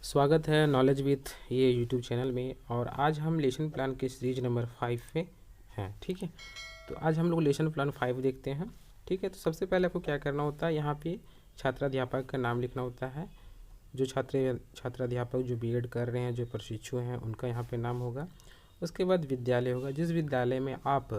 स्वागत है knowledge with ये यूट्यूब चैनल में। और आज हम लेसन प्लान के सीरीज नंबर 5 पे हैं। ठीक है, तो आज हम लोग लेसन प्लान 5 देखते हैं। ठीक है, तो सबसे पहले आपको क्या करना होता है, यहाँ पे छात्राध्यापक का नाम लिखना होता है। जो छात्राध्यापक जो बीएड कर रहे हैं, जो प्रशिक्षु हैं, उनका यहाँ पे नाम होगा। उसके बाद विद्यालय होगा, जिस विद्यालय में आप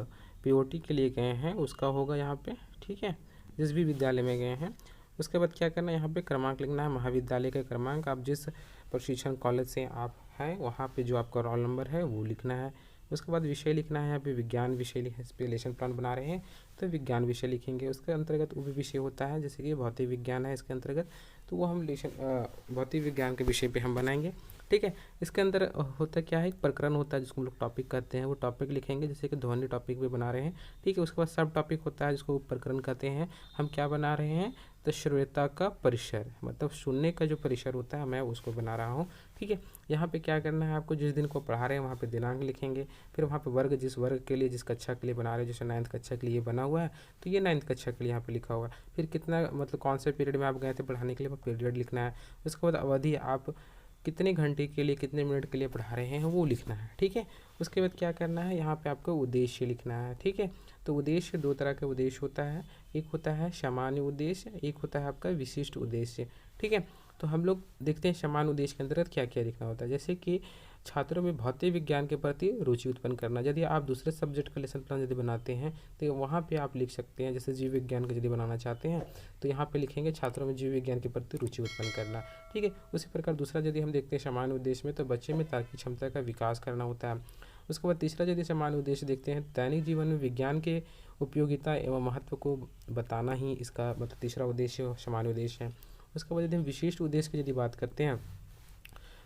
पीओटी के लिए गए हैं उसका होगा यहाँ पे। ठीक है, जिस भी विद्यालय में गए हैं। उसके बाद क्या करना है, यहाँ पे क्रमांक लिखना है, महाविद्यालय का क्रमांक। आप जिस प्रशिक्षण कॉलेज से आप हैं वहाँ पे जो आपका रोल नंबर है वो लिखना है। उसके बाद विषय लिखना है, यहाँ पे विज्ञान विषय इस पे लेसन प्लान बना रहे हैं तो विज्ञान विषय लिखेंगे। उसके अंतर्गत वो भी विषय होता है, जैसे कि भौतिक विज्ञान है इसके अंतर्गत, तो वो हम भौतिक विज्ञान के विषय पे हम बनाएंगे। ठीक है, इसके अंदर होता क्या है, एक प्रकरण होता है जिसको हम लोग टॉपिक कहते हैं, वो टॉपिक लिखेंगे, जैसे कि ध्वनि टॉपिक भी बना रहे हैं। ठीक है, उसके बाद सब टॉपिक होता है जिसको प्रकरण कहते हैं। हम क्या बना रहे हैं, तो श्रोता का परिसर, मतलब सुनने का जो परिसर होता है मैं उसको बना रहा हूँ। ठीक है, यहाँ पे क्या करना है, आपको जिस दिन को पढ़ा रहे हैं वहाँ पे दिनांक लिखेंगे। फिर वहाँ पे वर्ग, जिस वर्ग के लिए, जिस कक्षा के लिए बना रहे हैं, जैसे 9th कक्षा के लिए बना हुआ है तो ये 9th कक्षा के लिए यहाँ पे लिखा हुआ है। फिर कितना, मतलब कौन से पीरियड में आप गए थे पढ़ाने के लिए, वो पीरियड लिखना है। उसके बाद अवधि, आप कितने घंटे के लिए, कितने मिनट के लिए पढ़ा रहे हैं वो लिखना है। ठीक है, उसके बाद क्या करना है, यहाँ पे आपको उद्देश्य लिखना है। ठीक है, तो उद्देश्य, दो तरह का उद्देश्य होता है, एक होता है सामान्य उद्देश्य, एक होता है आपका विशिष्ट उद्देश्य। ठीक है, तो हम लोग देखते हैं सामान्य उद्देश्य के अंतर्गत क्या क्या लिखना होता है। जैसे कि छात्रों में भौतिक विज्ञान के प्रति रुचि उत्पन्न करना। यदि आप दूसरे सब्जेक्ट का लेसन प्लान यदि बनाते हैं तो वहाँ पे आप लिख सकते हैं, जैसे जीव विज्ञान का यदि बनाना चाहते हैं तो यहाँ पे लिखेंगे छात्रों में जीव विज्ञान के प्रति रुचि उत्पन्न करना। ठीक है, उसी प्रकार दूसरा यदि हम देखते हैं सामान्य उद्देश्य में, तो बच्चे में तार्किक क्षमता का विकास करना होता है। उसके बाद तीसरा यदि सामान्य उद्देश्य देखते हैं, दैनिक जीवन में विज्ञान के उपयोगिता एवं महत्व को बताना ही इसका मतलब तीसरा उद्देश्य सामान्य उद्देश्य है। उसके बाद यदि हम विशिष्ट उद्देश्य की यदि बात करते हैं,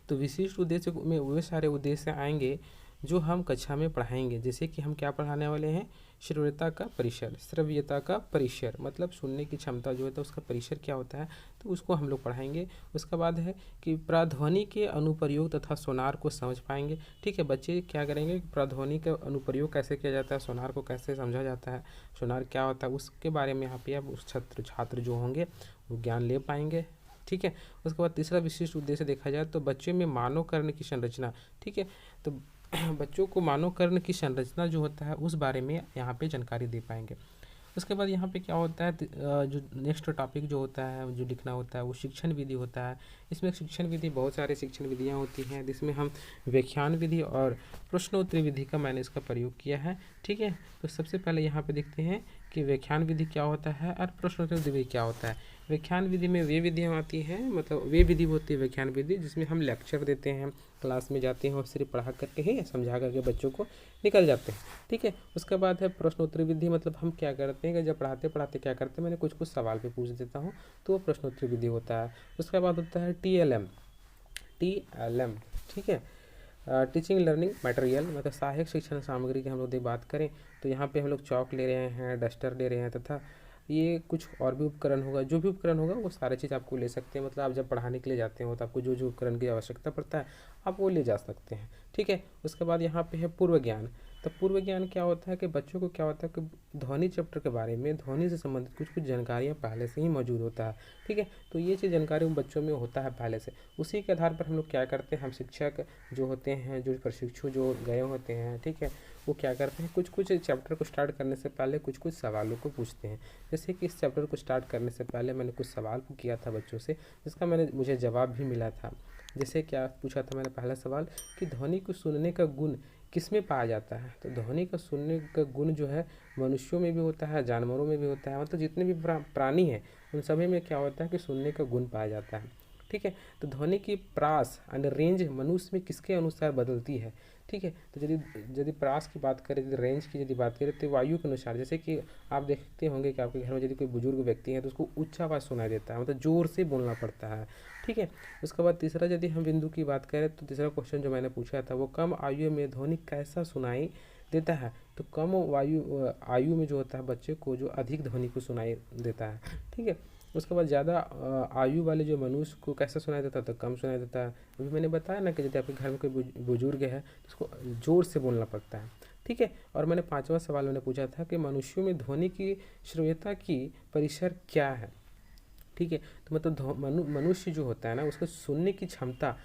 तो विशिष्ट उद्देश्य में वे सारे उद्देश्य आएंगे जो हम कक्षा में पढ़ाएंगे। जैसे कि हम क्या पढ़ाने वाले हैं, श्रव्यता का परिसर, श्रव्यता का परिसर मतलब सुनने की क्षमता जो होता है उसका परिसर क्या होता है, तो उसको हम लोग पढ़ाएंगे। उसके बाद है कि प्राध्वनि के अनुप्रयोग तथा सोनार को समझ पाएंगे। ठीक है, बच्चे क्या करेंगे, प्राध्वनि का अनुप्रयोग कैसे किया जाता है, सोनार को कैसे समझा जाता है, सोनार क्या होता है, उसके बारे में यहाँ पे अब उस छात्र जो होंगे वो ज्ञान ले पाएंगे। ठीक है, उसके बाद तीसरा विशिष्ट उद्देश्य देखा जाए तो बच्चे में मानव कर्ण की संरचना। ठीक है, तो बच्चों को मानव कर्ण की संरचना जो होता है उस बारे में यहाँ पे जानकारी दे पाएंगे। उसके बाद यहाँ पे क्या होता है, जो नेक्स्ट टॉपिक जो होता है जो लिखना होता है वो शिक्षण विधि होता है। इसमें शिक्षण विधि, बहुत सारे शिक्षण विधियाँ होती हैं जिसमें हम व्याख्यान विधि और प्रश्नोत्तरी विधि का मैंने इसका प्रयोग किया है। ठीक है, तो सबसे पहले यहाँ पे देखते हैं कि व्याख्यान विधि क्या होता है और प्रश्नोत्तरी विधि क्या होता है। व्याख्यान विधि में वे विधियाँ आती हैं, मतलब वे विधि होती है व्याख्यान विधि जिसमें हम लेक्चर देते हैं, क्लास में जाते हैं और सिर्फ पढ़ा करके ही समझा करके बच्चों को निकल जाते हैं। ठीक है, उसके बाद है प्रश्नोत्तरी विधि, मतलब हम क्या करते हैं कि जब पढ़ाते पढ़ाते क्या करते हैं, मैंने कुछ कुछ सवाल पे पूछ देता हूँ तो वो प्रश्नोत्तरी विधि होता है। उसके बाद होता है TLM। ठीक है, टीचिंग लर्निंग मटेरियल, मतलब सहायक शिक्षण सामग्री की हम लोग बात करें तो यहाँ पे हम लोग चौक ले रहे हैं, डस्टर ले रहे हैं, तथा ये कुछ और भी उपकरण होगा। जो भी उपकरण होगा वो सारे चीज़ आपको ले सकते हैं, मतलब आप जब पढ़ाने के लिए जाते हो तो आपको जो जो उपकरण की आवश्यकता पड़ता है आप वो ले जा सकते हैं। ठीक है, उसके बाद यहाँ पे है पूर्व ज्ञान। तो पूर्व ज्ञान क्या होता है कि बच्चों को क्या होता है कि ध्वनि चैप्टर के बारे में, ध्वनि से संबंधित कुछ कुछ जानकारियाँ पहले से ही मौजूद होता है। ठीक है, तो ये चीज़ जानकारी उन बच्चों में होता है पहले से, उसी के आधार पर हम लोग क्या करते हैं, हम शिक्षक जो होते हैं, जो प्रशिक्षु जो गए होते हैं, ठीक है, वो क्या करते हैं, कुछ कुछ चैप्टर को स्टार्ट करने से पहले कुछ कुछ सवालों को पूछते हैं। जैसे कि इस चैप्टर को स्टार्ट करने से पहले मैंने कुछ सवाल किया था बच्चों से, जिसका मुझे जवाब भी मिला था। जैसे क्या पूछा था मैंने, पहला सवाल कि ध्वनि को सुनने का गुण किस में पाया जाता है। तो ध्वनि का सुनने का गुण जो है मनुष्यों में भी होता है, जानवरों में भी होता है, मतलब जितने भी प्राणी हैं उन सभी में क्या होता है कि सुनने का गुण पाया जाता है। ठीक है, तो ध्वनि की प्रास यानी रेंज मनुष्य में किसके अनुसार बदलती है। ठीक है, तो यदि प्रास की बात करें, यदि रेंज की यदि बात करें तो वायु के अनुसार, जैसे कि आप देखते होंगे कि आपके घर में यदि कोई बुजुर्ग व्यक्ति है तो उसको उच्च आवाज़ सुनाई देता है, मतलब ज़ोर से बोलना पड़ता है। ठीक है, उसके बाद तीसरा यदि हम बिंदु की बात करें तो तीसरा क्वेश्चन जो मैंने पूछा था वो कम आयु में ध्वनि कैसा सुनाई देता है। तो कम आयु में जो होता है बच्चे को जो अधिक ध्वनि को सुनाई देता है। ठीक है, उसके बाद ज़्यादा आयु वाले जो मनुष्य को कैसा सुनाई देता है, तो कम सुनाई देता है। अभी मैंने बताया ना कि यदि आपके घर में कोई बुजुर्ग है तो उसको ज़ोर से बोलना पड़ता है। ठीक है, और मैंने पांचवा सवाल मैंने पूछा था कि मनुष्यों में ध्वनि की श्रव्यता की परिसर क्या है। ठीक है, तो मतलब मनुष्य जो होता है ना उसको सुनने की क्षमता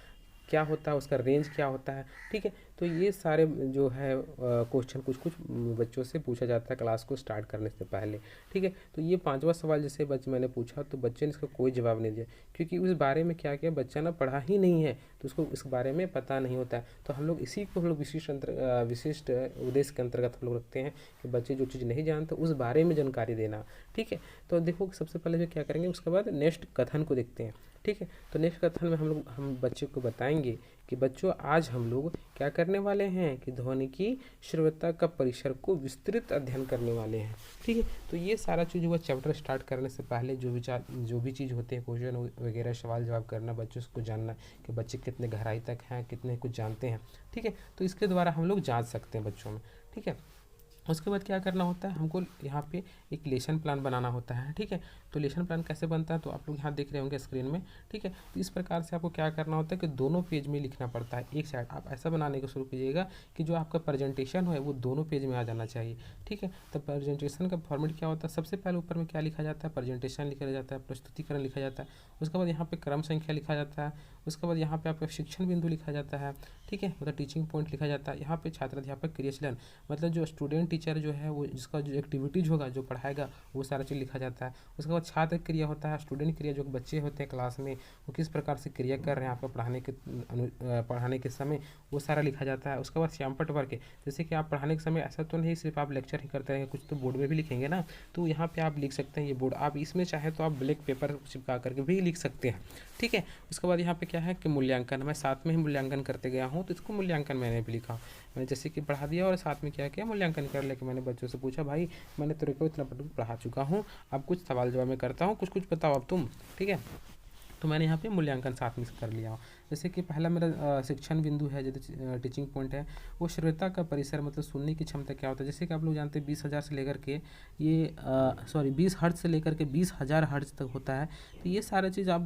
क्या होता है, उसका रेंज क्या होता है, ठीक है। तो ये सारे जो है क्वेश्चन कुछ कुछ बच्चों से पूछा जाता है क्लास को स्टार्ट करने से पहले, ठीक है। तो ये 5वां सवाल जैसे बच्चे मैंने पूछा तो बच्चे ने इसका कोई जवाब नहीं दिया, क्योंकि उस बारे में क्या किया, बच्चा ना पढ़ा ही नहीं है तो उसको इस बारे में पता नहीं होता है। तो हम लोग इसी को हम लोग विशिष्ट उद्देश्य के अंतर्गत हम लोग रखते हैं कि बच्चे जो चीज़ नहीं जानते उस बारे में जानकारी देना, ठीक है। तो देखो सबसे पहले जो क्या करेंगे, उसके बाद नेक्स्ट कथन को देखते हैं, ठीक है। तो नेक्स्ट कथन में हम बच्चे को बताएंगे कि बच्चों आज हम लोग क्या करने वाले हैं कि ध्वनि की श्रव्यता का परिसर को विस्तृत अध्ययन करने वाले हैं, ठीक है। तो ये सारा चीज़ हुआ चैप्टर स्टार्ट करने से पहले जो भी चीज़ होते हैं, क्वेश्चन वगैरह सवाल जवाब करना, बच्चों को जानना कि बच्चे कितने गहराई तक हैं, कितने कुछ जानते हैं, ठीक है। तो इसके द्वारा हम लोग जांच सकते हैं बच्चों में, ठीक है। उसके बाद क्या करना होता है, हमको यहाँ पे एक लेसन प्लान बनाना होता है, ठीक है। तो लेसन प्लान कैसे बनता है तो आप लोग यहाँ देख रहे होंगे स्क्रीन में, ठीक है। तो इस प्रकार से आपको क्या करना होता है कि दोनों पेज में लिखना पड़ता है। एक साइड आप ऐसा बनाने को शुरू कीजिएगा कि जो आपका प्रेजेंटेशन है वो दोनों पेज में आ जाना चाहिए, ठीक है। तो प्रेजेंटेशन का फॉर्मेट क्या होता है, सबसे पहले ऊपर में क्या लिखा जाता है, प्रेजेंटेशन लिखा जाता है, प्रस्तुतिकरण लिखा जाता है, उसके बाद यहाँ पे क्रम संख्या लिखा जाता है, उसके बाद यहाँ पे आपका शिक्षण बिंदु लिखा जाता है, ठीक है, मतलब टीचिंग पॉइंट लिखा जाता है। यहाँ पे छात्राध्यापक क्रियाशीलन मतलब जो स्टूडेंट टीचर जो है वो जिसका जो एक्टिविटीज़ होगा जो पढ़ाएगा वो सारा चीज़ लिखा जाता है। उसके बाद छात्र क्रिया होता है, स्टूडेंट क्रिया जो बच्चे होते हैं क्लास में वो किस प्रकार से क्रिया कर रहे हैं आपका पढ़ाने के समय, वो सारा लिखा जाता है। उसके बाद श्यामपट्ट वर्ग जैसे कि आप पढ़ाने के समय ऐसा तो नहीं सिर्फ आप लेक्चर ही करते रहेंगे, कुछ तो बोर्ड में भी लिखेंगे ना, तो यहाँ पे आप लिख सकते हैं ये बोर्ड, आप इसमें चाहे तो आप ब्लैक पेपर चिपका करके भी लिख सकते हैं, ठीक है। उसके बाद यहाँ पे क्या है कि मूल्यांकन, मैं साथ में ही मूल्यांकन करते गया हूँ तो इसको मूल्यांकन मैंने भी लिखा, मैंने जैसे कि पढ़ा दिया और साथ में क्या किया मूल्यांकन कर लेके मैंने बच्चों से पूछा भाई मैंने तेरे को इतना पढ़ा चुका हूँ, अब कुछ सवाल जवाब मैं करता हूँ, कुछ कुछ बताओ अब तुम, ठीक है। तो मैंने यहाँ पे मूल्यांकन साथ में कर लिया हूँ। जैसे कि पहला मेरा शिक्षण बिंदु है, जो टीचिंग पॉइंट है, वो श्रोता का परिसर मतलब सुनने की क्षमता क्या होता है। जैसे कि आप लोग जानते हैं 20,000 से लेकर के ये 20 हर्ट्ज से लेकर के 20,000 हर्ट्ज तक होता है। तो ये सारा चीज़ आप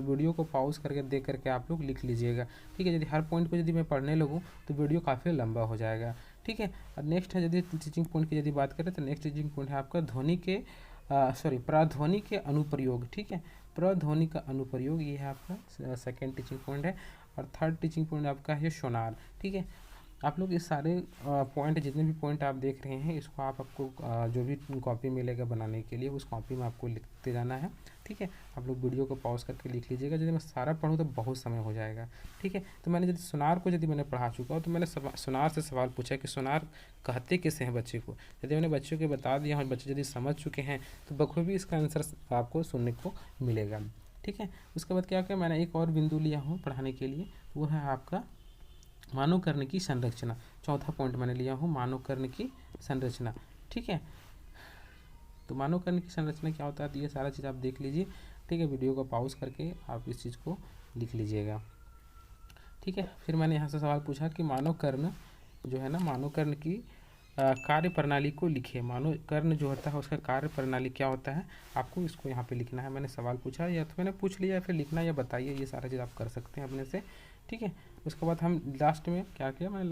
वीडियो को पॉज करके देख करके आप लोग लिख लीजिएगा, ठीक है। यदि हर पॉइंट को यदि मैं पढ़ने लगूँ तो वीडियो काफ़ी लंबा हो जाएगा, ठीक है। और नेक्स्ट है यदि टीचिंग पॉइंट की यदि बात करें तो नेक्स्ट टीचिंग पॉइंट है आपका प्राध्वनि के अनुप्रयोग, ठीक है। प्रध्वनि का अनुप्रयोग ये है आपका सेकेंड टीचिंग पॉइंट है। और थर्ड टीचिंग पॉइंट आपका है सोनार, ठीक है। आप लोग इस सारे पॉइंट जितने भी पॉइंट आप देख रहे हैं इसको आपको जो भी कॉपी मिलेगा बनाने के लिए उस कॉपी में आपको लिखते जाना है, ठीक है। आप लोग वीडियो को पॉज करके लिख लीजिएगा, यदि मैं सारा पढ़ूँ तो बहुत समय हो जाएगा, ठीक है। तो मैंने यदि सोनार को यदि मैंने पढ़ा चुका हूँ तो मैंने सोनार से सवाल पूछा कि सोनार कहते किसे हैं बच्चे को, यदि मैंने बच्चों को बता दिया और बच्चे यदि समझ चुके हैं तो बखूबी इसका आंसर आपको सुनने को मिलेगा, ठीक है। उसके बाद क्या किया मैंने एक और बिंदु लिया हूँ पढ़ाने के लिए, वो है आपका मानव कर्ण की संरचना। चौथा पॉइंट मैंने लिया हूँ मानव कर्ण की संरचना, ठीक है। तो मानव कर्ण की संरचना क्या होता है तो ये सारा चीज़ आप देख लीजिए, ठीक है। वीडियो को पॉज करके आप इस चीज़ को लिख लीजिएगा, ठीक है। फिर मैंने यहाँ से सवाल पूछा कि मानव कर्ण जो है ना, मानव कर्ण की कार्य प्रणाली को लिखिए। मानव कर्ण जो होता है उसका कार्य प्रणाली क्या होता है, आपको इसको यहाँ पे लिखना है। मैंने सवाल पूछा या तो मैंने पूछ लिया फिर लिखना या बताइए, ये सारा चीज़ आप कर सकते हैं अपने से, ठीक है। उसके बाद हम लास्ट में क्या किया, मैंने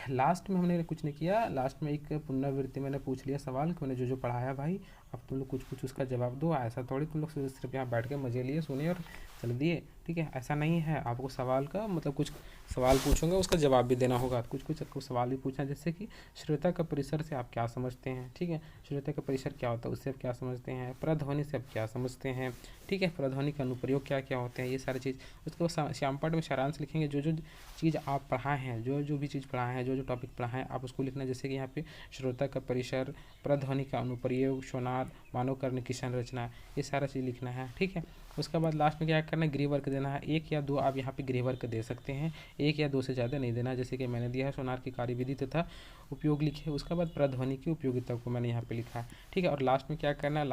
लास्ट में हमने कुछ नहीं किया, लास्ट में एक पुनरावृत्ति मैंने पूछ लिया सवाल कि मैंने जो पढ़ाया भाई अब तुम लोग कुछ कुछ उसका जवाब दो। ऐसा थोड़ी तुम लोग सिर्फ यहाँ बैठ के मजे लिए सुनिए और चल दिए, ठीक है, ऐसा नहीं है। आपको सवाल का मतलब कुछ सवाल पूछूंगा उसका जवाब भी देना होगा, कुछ कुछ आपको सवाल भी पूछना, जैसे कि श्रोता का परिसर से आप क्या समझते हैं, ठीक है। श्रोता का परिसर क्या होता है उससे आप क्या समझते हैं, प्रध्वनि से आप क्या समझते हैं, ठीक है। प्रध्वनि का अनुप्रयोग क्या क्या होते हैं, ये सारी चीज़। उसके बाद श्यामपट्ट में सारांश लिखेंगे, जो जो चीज़ आप पढ़ाए हैं, जो भी चीज़ पढ़ाए हैं, जो टॉपिक पढ़ाए हैं आप उसको लिखना। जैसे कि यहाँ पे श्रोता का परिसर, प्रध्वनि का अनुप्रयोग, सोनार, मानव कर्ण की संरचना, ये सारा चीज़ लिखना है, ठीक है। उसके बाद लास्ट में क्या करना है, गृह वर्क देना है। 1 या 2 आप यहाँ पे गृह वर्क दे सकते हैं, 1 या 2 से ज़्यादा नहीं देना। जैसे कि मैंने दिया है सोनार की कार्यविधि तथा उपयोग लिखे, उसके बाद प्रध्वनि की उपयोगिता को मैंने यहाँ पे लिखा है, ठीक है। और लास्ट में क्या करना है,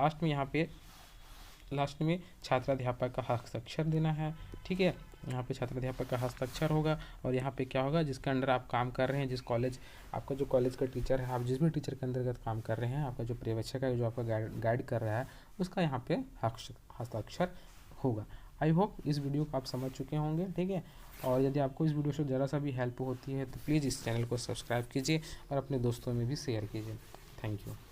लास्ट में छात्राध्यापक का हस्ताक्षर देना है, ठीक है। यहाँ पे छात्राध्यापक का हस्ताक्षर होगा और यहाँ पे क्या होगा, जिसके अंडर आप काम कर रहे हैं, जिस कॉलेज आपका जो कॉलेज का टीचर है, आप जिस भी टीचर के अंतर्गत काम कर रहे हैं, आपका जो पर्यवेक्षक है जो आपका गाइड कर रहा है उसका यहाँ पे हस्ताक्षर होगा। आई होप इस वीडियो को आप समझ चुके होंगे, ठीक है। और यदि आपको इस वीडियो से ज़रा सा भी हेल्प होती है तो प्लीज़ इस चैनल को सब्सक्राइब कीजिए और अपने दोस्तों में भी शेयर कीजिए। Thank you.